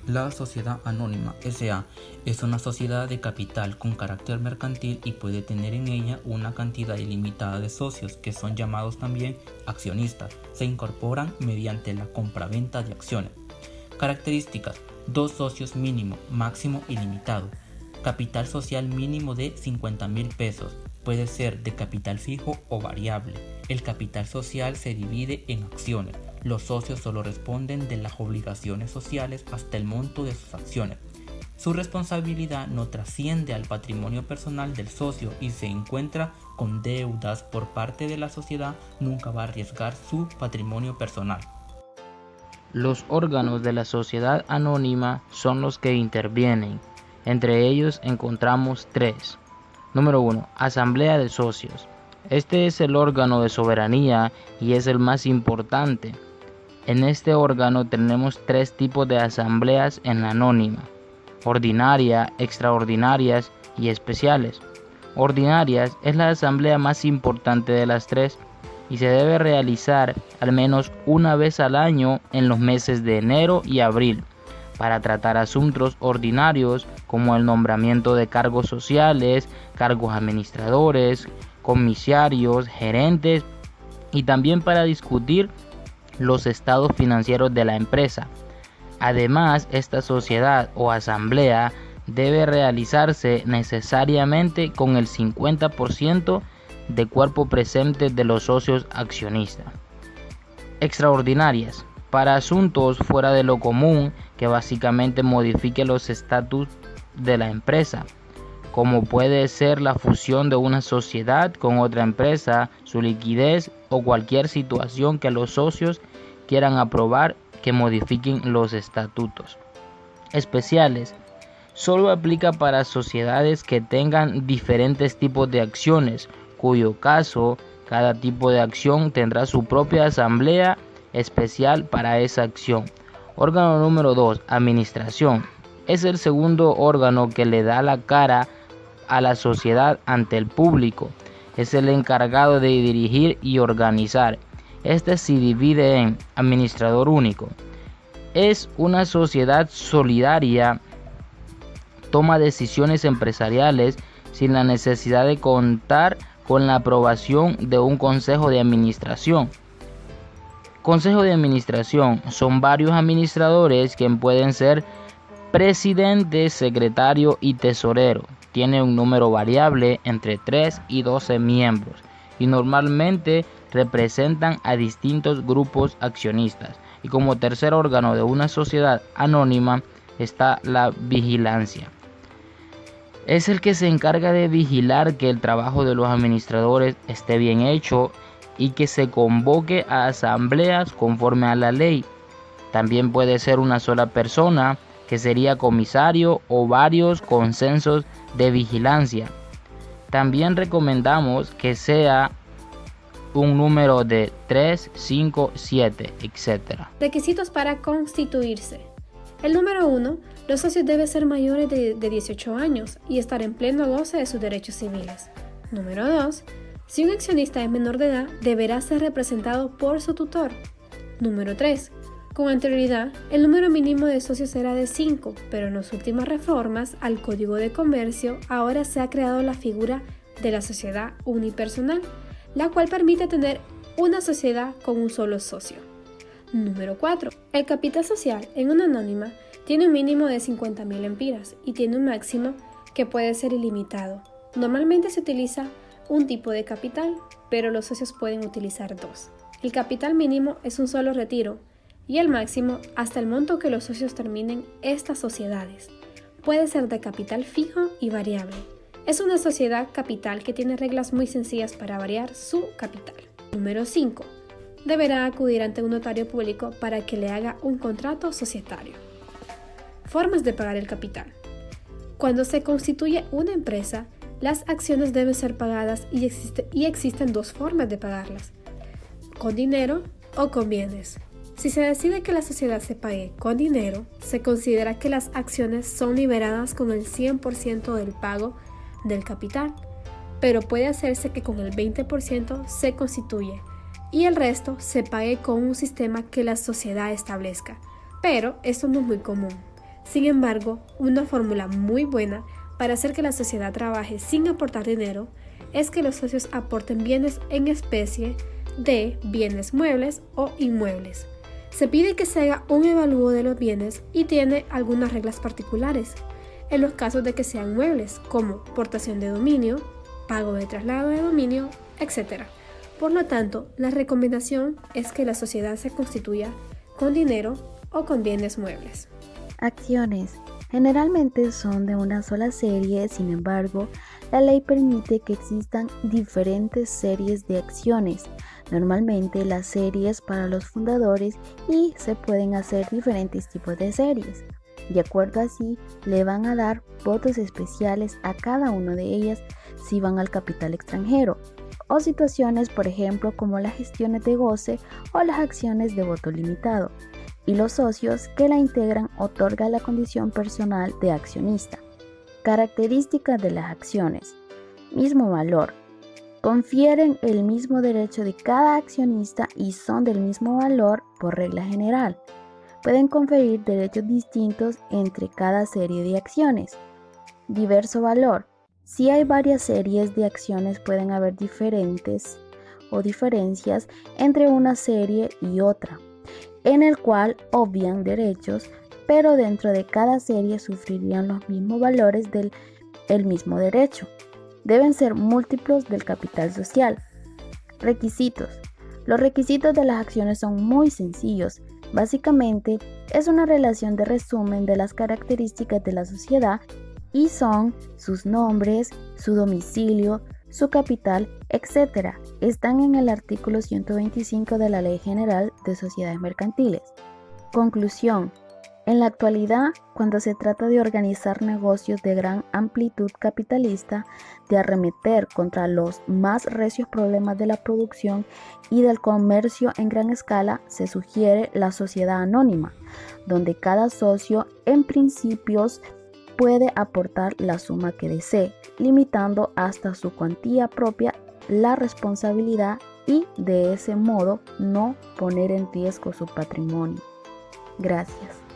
La sociedad anónima S.A. es una sociedad de capital con carácter mercantil y puede tener en ella una cantidad ilimitada de socios, que son llamados también accionistas. Se incorporan mediante la compraventa de acciones. Características: 2 socios mínimo, máximo ilimitado. Capital social mínimo de 50.000 pesos. Puede ser de capital fijo o variable. El capital social se divide en acciones. Los socios solo responden de las obligaciones sociales hasta el monto de sus acciones. Su responsabilidad no trasciende al patrimonio personal del socio y se encuentra con deudas por parte de la sociedad, nunca va a arriesgar su patrimonio personal. Los órganos de la sociedad anónima son los que intervienen. Entre ellos encontramos 3. Número 1. Asamblea de socios. Este es el órgano de soberanía y es el más importante. En este órgano tenemos 3 tipos de asambleas en la anónima: ordinaria, extraordinarias y especiales. Ordinarias es la asamblea más importante de las 3 y se debe realizar al menos una vez al año en los meses de enero y abril, para tratar asuntos ordinarios como el nombramiento de cargos sociales, cargos administradores, comisarios, gerentes, y también para discutir los estados financieros de la empresa. Además, esta sociedad o asamblea debe realizarse necesariamente con el 50% de cuerpo presente de los socios accionistas. Extraordinarias: para asuntos fuera de lo común que básicamente modifique los estatus de la empresa, como puede ser la fusión de una sociedad con otra empresa, su liquidez o cualquier situación que los socios quieran aprobar que modifiquen los estatutos. Especiales: solo aplica para sociedades que tengan diferentes tipos de acciones, cuyo caso cada tipo de acción tendrá su propia asamblea especial para esa acción. Órgano número 2. Administración. Es el segundo órgano que le da la cara a la sociedad ante el público. Es el encargado de dirigir y organizar. Este se divide en administrador único. Es una sociedad solidaria, toma decisiones empresariales sin la necesidad de contar con la aprobación de un consejo de administración. Consejo de administración: son varios administradores que pueden ser presidente, secretario y tesorero. Tiene un número variable entre 3 y 12 miembros y normalmente representan a distintos grupos accionistas. Y como tercer órgano de una sociedad anónima está la vigilancia. Es el que se encarga de vigilar que el trabajo de los administradores esté bien hecho y que se convoque a asambleas conforme a la ley. También puede ser una sola persona, que sería comisario, o varios consensos de vigilancia. También recomendamos que sea un número de 3, 5, 7, etc. Requisitos para constituirse. El número 1. Los socios deben ser mayores de 18 años y estar en pleno goce de sus derechos civiles. Número 2. Si un accionista es menor de edad, deberá ser representado por su tutor. Número 3. Con anterioridad, el número mínimo de socios era de 5, pero en las últimas reformas al Código de Comercio ahora se ha creado la figura de la sociedad unipersonal, la cual permite tener una sociedad con un solo socio. Número 4. El capital social en una anónima tiene un mínimo de 50.000 empiras y tiene un máximo que puede ser ilimitado. Normalmente se utiliza un tipo de capital, pero los socios pueden utilizar 2. El capital mínimo es un solo retiro y el máximo hasta el monto que los socios terminen estas sociedades. Puede ser de capital fijo y variable. Es una sociedad capital que tiene reglas muy sencillas para variar su capital. Número 5. Deberá acudir ante un notario público para que le haga un contrato societario. Formas de pagar el capital. Cuando se constituye una empresa, las acciones deben ser pagadas y existen 2 formas de pagarlas: con dinero o con bienes. Si se decide que la sociedad se pague con dinero, se considera que las acciones son liberadas con el 100% del pago del capital, pero puede hacerse que con el 20% se constituye y el resto se pague con un sistema que la sociedad establezca, pero esto no es muy común. Sin embargo, una fórmula muy buena para hacer que la sociedad trabaje sin aportar dinero es que los socios aporten bienes en especie de bienes muebles o inmuebles. Se pide que se haga un evalúo de los bienes y tiene algunas reglas particulares en los casos de que sean muebles, como portación de dominio, pago de traslado de dominio, etc. Por lo tanto, la recomendación es que la sociedad se constituya con dinero o con bienes muebles. Acciones. Generalmente son de una sola serie, sin embargo, la ley permite que existan diferentes series de acciones, normalmente las series para los fundadores, y se pueden hacer diferentes tipos de series. De acuerdo así, le van a dar votos especiales a cada una de ellas si van al capital extranjero, o situaciones, por ejemplo, como las gestiones de goce o las acciones de voto limitado, y los socios que la integran otorgan la condición personal de accionista. Características de las acciones. Mismo valor. Confieren el mismo derecho de cada accionista y son del mismo valor por regla general. Pueden conferir derechos distintos entre cada serie de acciones. Diverso valor. Si hay varias series de acciones, pueden haber diferencias entre una serie y otra, en el cual obvian derechos, pero dentro de cada serie sufrirían los mismos valores del mismo derecho. Deben ser múltiplos del capital social. Requisitos. Los requisitos de las acciones son muy sencillos. Básicamente, es una relación de resumen de las características de la sociedad y son sus nombres, su domicilio, su capital, etc. Están en el artículo 125 de la Ley General de Sociedades Mercantiles. Conclusión. En la actualidad, cuando se trata de organizar negocios de gran amplitud capitalista, de arremeter contra los más recios problemas de la producción y del comercio en gran escala, se sugiere la sociedad anónima, donde cada socio en principios puede aportar la suma que desee, limitando hasta su cuantía propia la responsabilidad y de ese modo no poner en riesgo su patrimonio. Gracias.